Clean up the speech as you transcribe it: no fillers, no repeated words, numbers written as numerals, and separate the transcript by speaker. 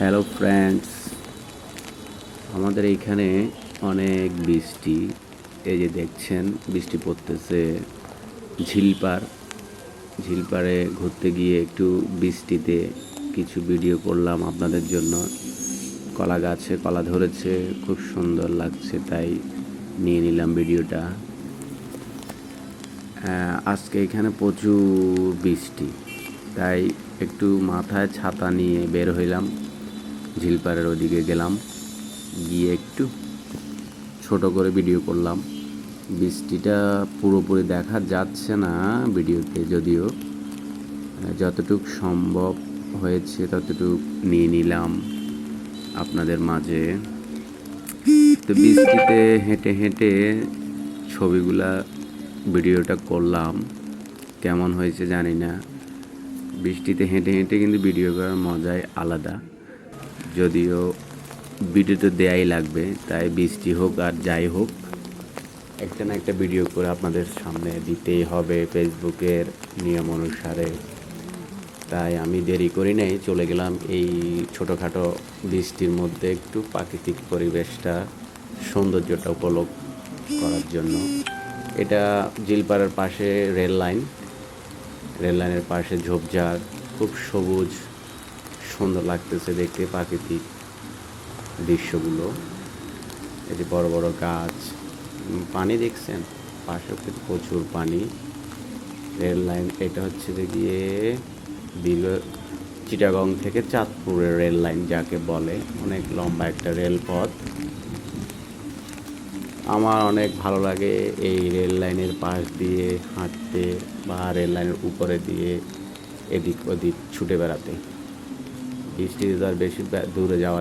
Speaker 1: Hello friends, আমাদের এইখানে অনেক বৃষ্টি। এই যে দেখছেন বৃষ্টি পড়তেছে। ঝিলপাড়ে ঘুরতে গিয়ে একটু বৃষ্টিতে কিছু ভিডিও করলাম আপনাদের জন্য। কলা গাছে কলা ধরেছে, খুব সুন্দর লাগছে, তাই নিয়ে নিলাম ভিডিওটা। আজকে এখানে প্রচুর বৃষ্টি, তাই একটু মাথায় ছাতা নিয়ে বের হইলাম। ঝিলপাড়ের ওদিকে গেলাম, গিয়ে একটু ছোট করে ভিডিও করলাম। বৃষ্টিটা পুরোপুরি দেখা যাচ্ছে না ভিডিওতে, যদিও যতটুক সম্ভব হয়েছে ততটুক নিয়ে নিলাম আপনাদের মাঝে। তো বৃষ্টিতে হেঁটে হেঁটে ছবিগুলা ভিডিওটা করলাম। কেমন হয়েছে জানি না। বৃষ্টিতে হেঁটে হেঁটে কিন্তু ভিডিও করার মজাই আলাদা, যদিও ভিডিও তো দেয়াই লাগবে, তাই বৃষ্টি হোক আর যাই হোক একটা না একটা ভিডিও করে আপনাদের সামনে দিতেই হবে ফেসবুকের নিয়ম অনুসারে। তাই আমি দেরি করি নাই, চলে গেলাম এই ছোটোখাটো বৃষ্টির মধ্যে একটু প্রাকৃতিক পরিবেশটা, সৌন্দর্যটা উপভোগ করার জন্য। এটা ঝিলপাড়ের পাশে রেল লাইনের পাশে ঝোপঝাড়, খুব সবুজ, সুন্দর লাগতেছে দেখতে প্রাকৃতিক দৃশ্যগুলো। এই যে বড় বড় গাছ, পানি দেখছেন, পাশেও কিন্তু প্রচুর পানি। রেল লাইন এটা হচ্ছে যে গিয়ে দীর্ঘ চিটাগং থেকে চাঁদপুরের রেল লাইন যাকে বলে, অনেক লম্বা একটা রেলপথ। আমার অনেক ভালো লাগে এই রেল লাইনের পাশ দিয়ে হাঁটতে বা রেল লাইনের উপরে দিয়ে এদিক ওদিক ছুটে বেড়াতে। বৃষ্টিতে তো আর বেশি দূরে যাওয়া